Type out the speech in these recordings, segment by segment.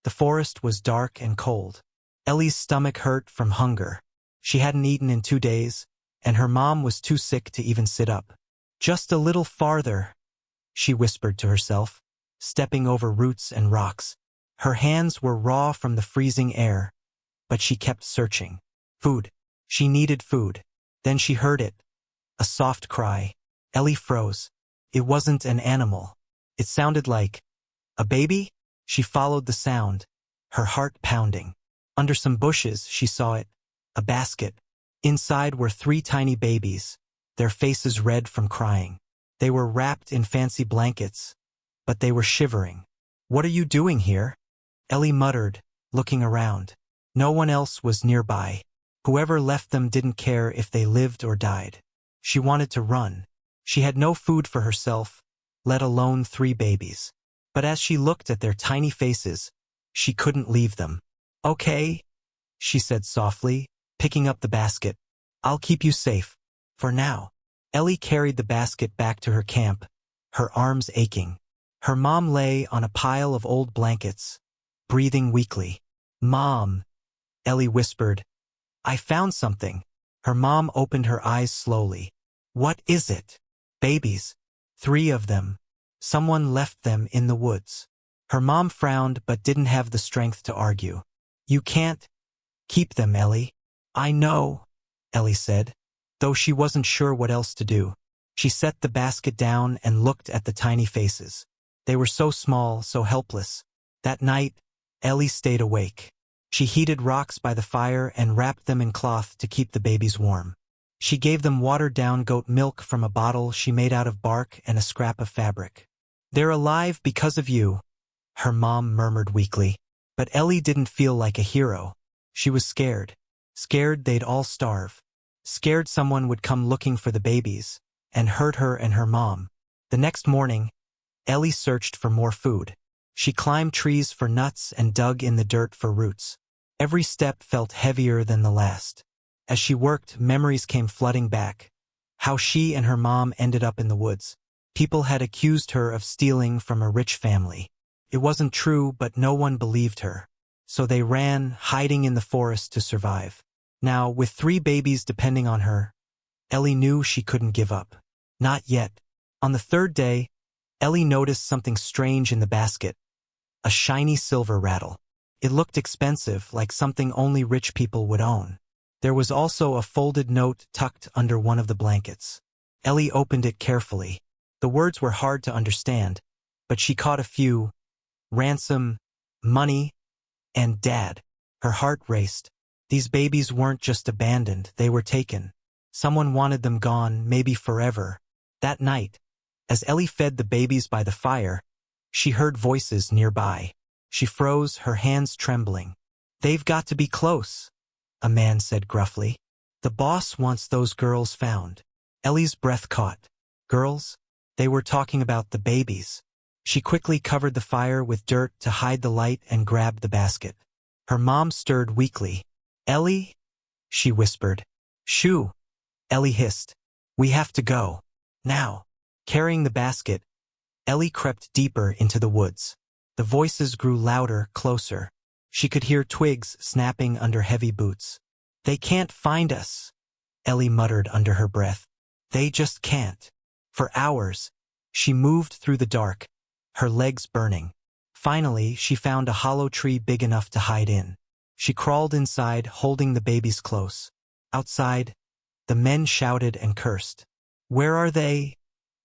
The forest was dark and cold. Ellie's stomach hurt from hunger. She hadn't eaten in 2 days, and her mom was too sick to even sit up. "Just a little farther," she whispered to herself, stepping over roots and rocks. Her hands were raw from the freezing air, but she kept searching. Food. She needed food. Then she heard it. A soft cry. Ellie froze. It wasn't an animal. It sounded like a baby. She followed the sound, her heart pounding. Under some bushes, she saw it. A basket. Inside were 3 tiny babies, their faces red from crying. They were wrapped in fancy blankets, but they were shivering. "What are you doing here?" Ellie muttered, looking around. No one else was nearby. Whoever left them didn't care if they lived or died. She wanted to run. She had no food for herself, let alone 3 babies. But as she looked at their tiny faces, she couldn't leave them. "Okay," she said softly, picking up the basket. "I'll keep you safe. For now." Ellie carried the basket back to her camp, her arms aching. Her mom lay on a pile of old blankets, breathing weakly. "Mom," Ellie whispered, "I found something." Her mom opened her eyes slowly. "What is it?" "Babies. 3 of them. Someone left them in the woods." Her mom frowned but didn't have the strength to argue. "You can't keep them, Ellie." "I know," Ellie said, though she wasn't sure what else to do. She set the basket down and looked at the tiny faces. They were so small, so helpless. That night, Ellie stayed awake. She heated rocks by the fire and wrapped them in cloth to keep the babies warm. She gave them watered-down goat milk from a bottle she made out of bark and a scrap of fabric. "They're alive because of you," her mom murmured weakly. But Ellie didn't feel like a hero. She was scared. Scared they'd all starve. Scared someone would come looking for the babies and hurt her and her mom. The next morning, Ellie searched for more food. She climbed trees for nuts and dug in the dirt for roots. Every step felt heavier than the last. As she worked, memories came flooding back. How she and her mom ended up in the woods. People had accused her of stealing from a rich family. It wasn't true, but no one believed her. So they ran, hiding in the forest to survive. Now, with 3 babies depending on her, Ellie knew she couldn't give up. Not yet. On the 3rd day, Ellie noticed something strange in the basket. A shiny silver rattle. It looked expensive, like something only rich people would own. There was also a folded note tucked under one of the blankets. Ellie opened it carefully. The words were hard to understand, but she caught a few: ransom, money, and Dad. Her heart raced. These babies weren't just abandoned, they were taken. Someone wanted them gone, maybe forever. That night, as Ellie fed the babies by the fire, she heard voices nearby. She froze, her hands trembling. "They've got to be close," a man said gruffly. "The boss wants those girls found." Ellie's breath caught. Girls? They were talking about the babies. She quickly covered the fire with dirt to hide the light and grabbed the basket. Her mom stirred weakly. "Ellie?" she whispered. "Shoo!" Ellie hissed. "We have to go. Now." Carrying the basket, Ellie crept deeper into the woods. The voices grew louder, closer. She could hear twigs snapping under heavy boots. "They can't find us," Ellie muttered under her breath. "They just can't." For hours, she moved through the dark, her legs burning. Finally, she found a hollow tree big enough to hide in. She crawled inside, holding the babies close. Outside, the men shouted and cursed. "Where are they?"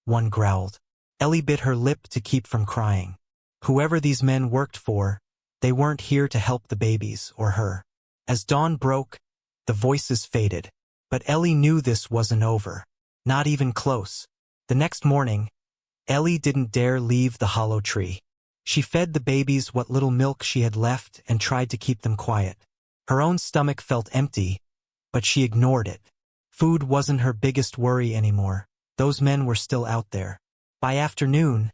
one growled. Ellie bit her lip to keep from crying. Whoever these men worked for, they weren't here to help the babies or her. As dawn broke, the voices faded. But Ellie knew this wasn't over. Not even close. The next morning, Ellie didn't dare leave the hollow tree. She fed the babies what little milk she had left and tried to keep them quiet. Her own stomach felt empty, but she ignored it. Food wasn't her biggest worry anymore. Those men were still out there. By afternoon,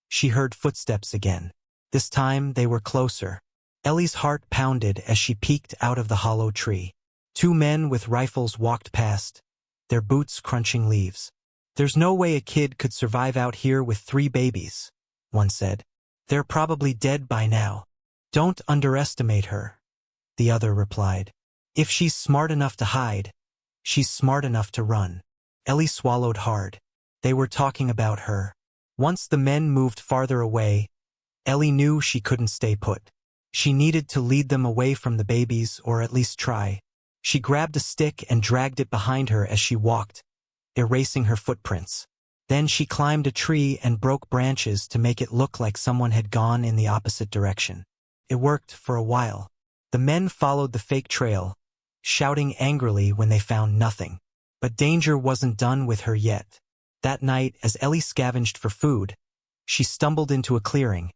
she heard footsteps again. This time they were closer. Ellie's heart pounded as she peeked out of the hollow tree. 2 men with rifles walked past, their boots crunching leaves. "There's no way a kid could survive out here with 3 babies," one said. "They're probably dead by now." Don't underestimate her, the other replied. If she's smart enough to hide, she's smart enough to run. Ellie swallowed hard. They were talking about her. Once the men moved farther away, Ellie knew she couldn't stay put. She needed to lead them away from the babies, or at least try. She grabbed a stick and dragged it behind her as she walked, erasing her footprints. Then she climbed a tree and broke branches to make it look like someone had gone in the opposite direction. It worked for a while. The men followed the fake trail, shouting angrily when they found nothing. But danger wasn't done with her yet. That night, as Ellie scavenged for food, she stumbled into a clearing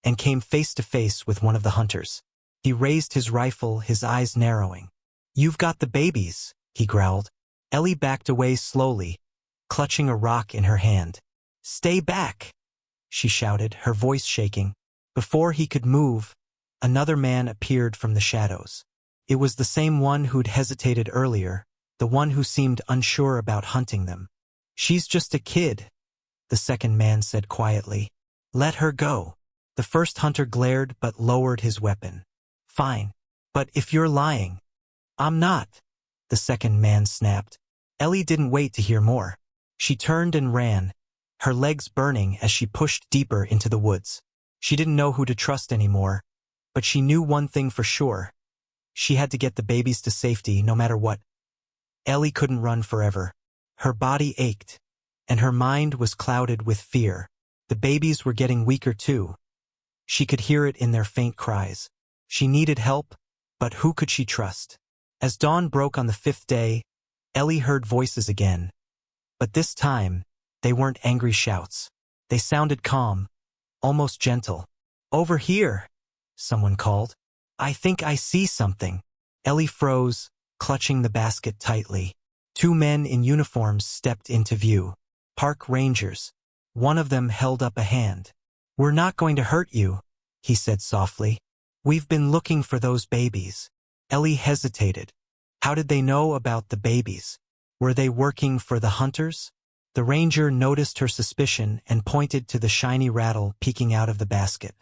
and came face to face with one of the hunters. He raised his rifle, his eyes narrowing. "You've got the babies," he growled. Ellie backed away slowly, clutching a rock in her hand. "Stay back," she shouted, her voice shaking. Before he could move, another man appeared from the shadows. It was the same one who'd hesitated earlier, the one who seemed unsure about hunting them. "She's just a kid," the second man said quietly. "Let her go." The first hunter glared but lowered his weapon. "Fine. But if you're lying—" "I'm not," the second man snapped. Ellie didn't wait to hear more. She turned and ran, her legs burning as she pushed deeper into the woods. She didn't know who to trust anymore, but she knew one thing for sure. She had to get the babies to safety no matter what. Ellie couldn't run forever. Her body ached, and her mind was clouded with fear. The babies were getting weaker too. She could hear it in their faint cries. She needed help, but who could she trust? As dawn broke on the 5th day, Ellie heard voices again. But this time, they weren't angry shouts. They sounded calm, almost gentle. "Over here," someone called. "I think I see something." Ellie froze, clutching the basket tightly. 2 men in uniforms stepped into view. Park rangers. One of them held up a hand. "We're not going to hurt you," he said softly. "We've been looking for those babies." Ellie hesitated. How did they know about the babies? Were they working for the hunters? The ranger noticed her suspicion and pointed to the shiny rattle peeking out of the basket.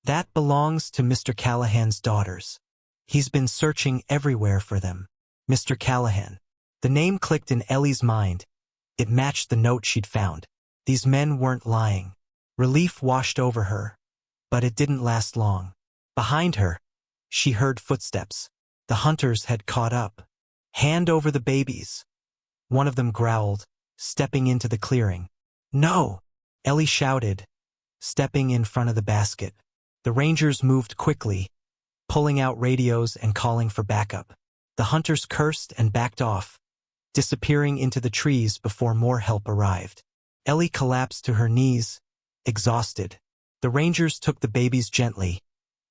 "That belongs to Mr. Callahan's daughters. He's been searching everywhere for them." Mr. Callahan. The name clicked in Ellie's mind. It matched the note she'd found. These men weren't lying. Relief washed over her, but it didn't last long. Behind her, she heard footsteps. The hunters had caught up. "Hand over the babies," one of them growled, stepping into the clearing. "No!" Ellie shouted, stepping in front of the basket. The rangers moved quickly, pulling out radios and calling for backup. The hunters cursed and backed off, disappearing into the trees before more help arrived. Ellie collapsed to her knees, exhausted. The rangers took the babies gently,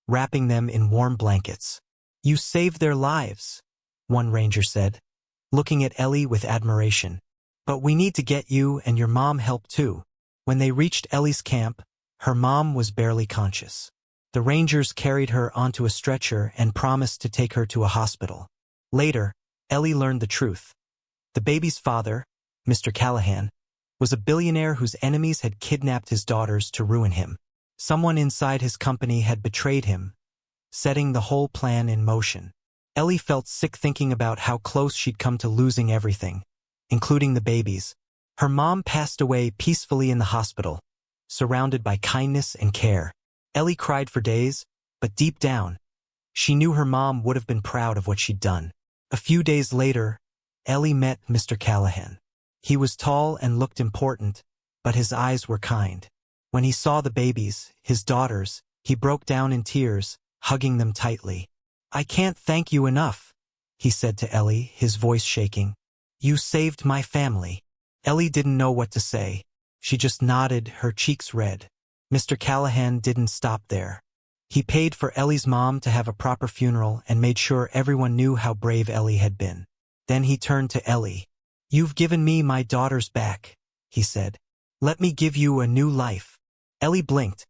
wrapping them in warm blankets. "You saved their lives," one ranger said, looking at Ellie with admiration. "But we need to get you and your mom help too." When they reached Ellie's camp, her mom was barely conscious. The rangers carried her onto a stretcher and promised to take her to a hospital. Later, Ellie learned the truth. The baby's father, Mr. Callahan, was a billionaire whose enemies had kidnapped his daughters to ruin him. Someone inside his company had betrayed him, setting the whole plan in motion. Ellie felt sick thinking about how close she'd come to losing everything, including the babies. Her mom passed away peacefully in the hospital, surrounded by kindness and care. Ellie cried for days, but deep down, she knew her mom would have been proud of what she'd done. A few days later, Ellie met Mr. Callahan. He was tall and looked important, but his eyes were kind. When he saw the babies, his daughters, he broke down in tears, hugging them tightly. "I can't thank you enough," he said to Ellie, his voice shaking. "You saved my family." Ellie didn't know what to say. She just nodded, her cheeks red. Mr. Callahan didn't stop there. He paid for Ellie's mom to have a proper funeral and made sure everyone knew how brave Ellie had been. Then he turned to Ellie. "You've given me my daughters back," he said. "Let me give you a new life." Ellie blinked,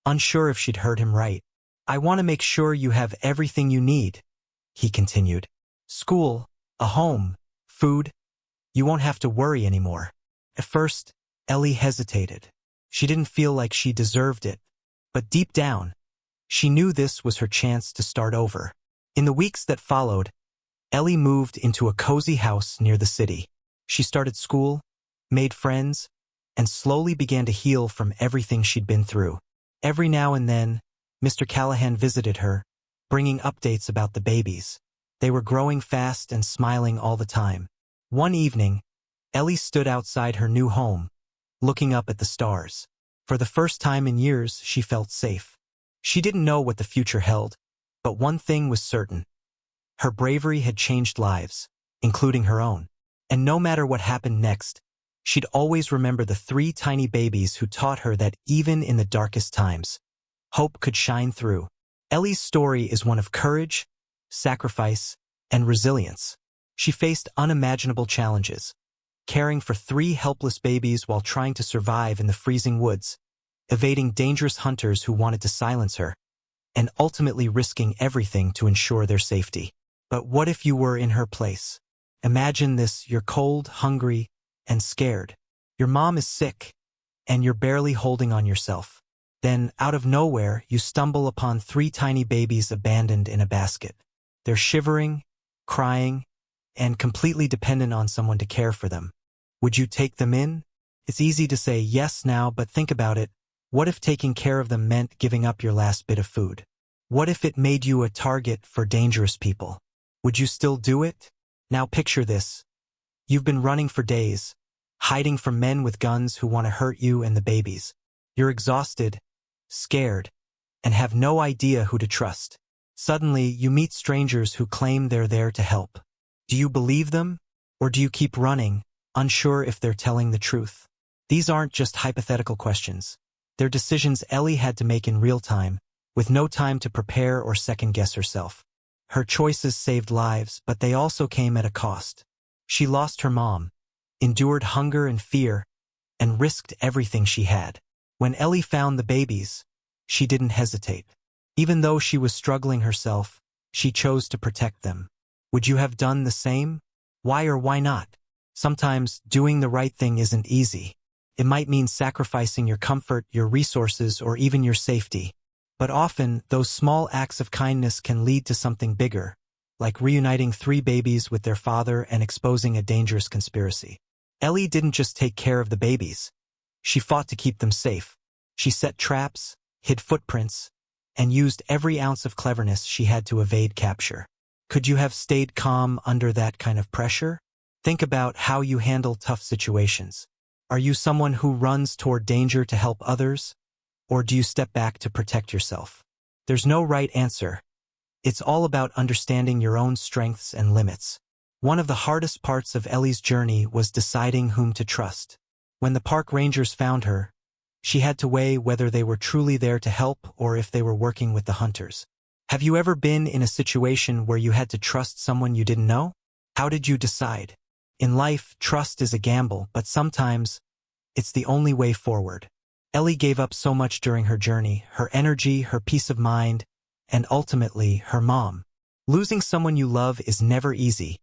unsure if she'd heard him right. "I want to make sure you have everything you need," he continued. "School, a home, food. You won't have to worry anymore." At first, Ellie hesitated. She didn't feel like she deserved it, but deep down, She knew this was her chance to start over. In the weeks that followed, Ellie moved into a cozy house near the city. She started school, made friends, and slowly began to heal from everything she'd been through. Every now and then, Mr. Callahan visited her, bringing updates about the babies. They were growing fast and smiling all the time. One evening, Ellie stood outside her new home, looking up at the stars. For the first time in years, she felt safe. She didn't know what the future held, but one thing was certain. Her bravery had changed lives, including her own. And no matter what happened next, she'd always remember the 3 tiny babies who taught her that even in the darkest times, hope could shine through. Ellie's story is one of courage, sacrifice, and resilience. She faced unimaginable challenges, caring for 3 helpless babies while trying to survive in the freezing woods, evading dangerous hunters who wanted to silence her, and ultimately risking everything to ensure their safety. But what if you were in her place? Imagine this: you're cold, hungry, and scared. Your mom is sick, and you're barely holding on yourself. Then, out of nowhere, you stumble upon 3 tiny babies abandoned in a basket. They're shivering, crying, and completely dependent on someone to care for them. Would you take them in? It's easy to say yes now, but think about it. What if taking care of them meant giving up your last bit of food? What if it made you a target for dangerous people? Would you still do it? Now picture this. You've been running for days, hiding from men with guns who want to hurt you and the babies. You're exhausted, scared, and have no idea who to trust. Suddenly, you meet strangers who claim they're there to help. Do you believe them, or do you keep running, unsure if they're telling the truth? These aren't just hypothetical questions. They're decisions Ellie had to make in real time, with no time to prepare or second-guess herself. Her choices saved lives, but they also came at a cost. She lost her mom, endured hunger and fear, and risked everything she had. When Ellie found the babies, she didn't hesitate. Even though she was struggling herself, she chose to protect them. Would you have done the same? Why or why not? Sometimes doing the right thing isn't easy. It might mean sacrificing your comfort, your resources, or even your safety. But often, those small acts of kindness can lead to something bigger, like reuniting 3 babies with their father and exposing a dangerous conspiracy. Ellie didn't just take care of the babies. She fought to keep them safe. She set traps, hid footprints, and used every ounce of cleverness she had to evade capture. Could you have stayed calm under that kind of pressure? Think about how you handle tough situations. Are you someone who runs toward danger to help others, or do you step back to protect yourself? There's no right answer. It's all about understanding your own strengths and limits. One of the hardest parts of Ellie's journey was deciding whom to trust. When the park rangers found her, she had to weigh whether they were truly there to help or if they were working with the hunters. Have you ever been in a situation where you had to trust someone you didn't know? How did you decide? In life, trust is a gamble, but sometimes it's the only way forward. Ellie gave up so much during her journey: her energy, her peace of mind, and ultimately, her mom. Losing someone you love is never easy,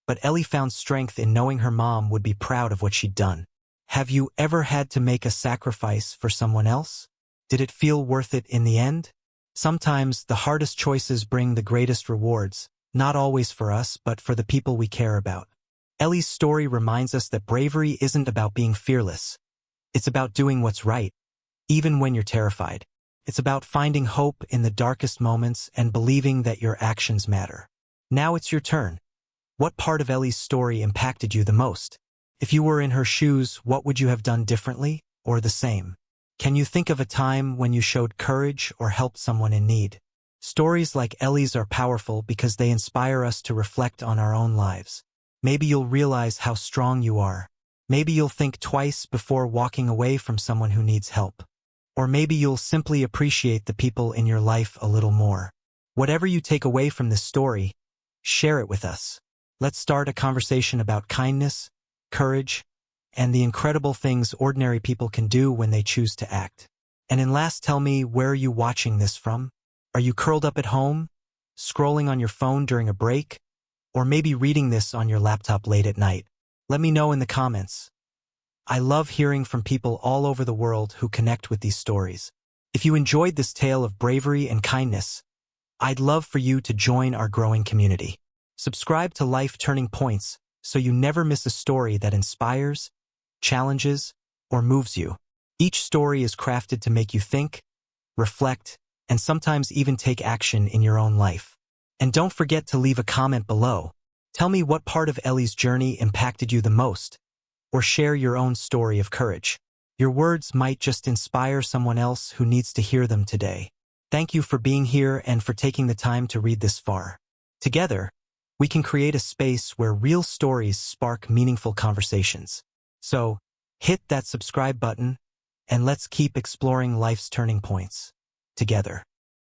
but Ellie found strength in knowing her mom would be proud of what she'd done. Have you ever had to make a sacrifice for someone else? Did it feel worth it in the end? Sometimes the hardest choices bring the greatest rewards, not always for us, but for the people we care about. Ellie's story reminds us that bravery isn't about being fearless. It's about doing what's right, even when you're terrified. It's about finding hope in the darkest moments and believing that your actions matter. Now it's your turn. What part of Ellie's story impacted you the most? If you were in her shoes, what would you have done differently or the same? Can you think of a time when you showed courage or helped someone in need? Stories like Ellie's are powerful because they inspire us to reflect on our own lives. Maybe you'll realize how strong you are. Maybe you'll think twice before walking away from someone who needs help. Or maybe you'll simply appreciate the people in your life a little more. Whatever you take away from this story, share it with us. Let's start a conversation about kindness, courage, and the incredible things ordinary people can do when they choose to act. And in last, tell me, where are you watching this from? Are you curled up at home, scrolling on your phone during a break, or maybe reading this on your laptop late at night? Let me know in the comments. I love hearing from people all over the world who connect with these stories. If you enjoyed this tale of bravery and kindness, I'd love for you to join our growing community. Subscribe to Life Turning Points so you never miss a story that inspires, challenges, or moves you. Each story is crafted to make you think, reflect, and sometimes even take action in your own life. And don't forget to leave a comment below. Tell me what part of Ellie's journey impacted you the most, or share your own story of courage. Your words might just inspire someone else who needs to hear them today. Thank you for being here and for taking the time to read this far. Together, we can create a space where real stories spark meaningful conversations. So, hit that subscribe button, and let's keep exploring life's turning points together.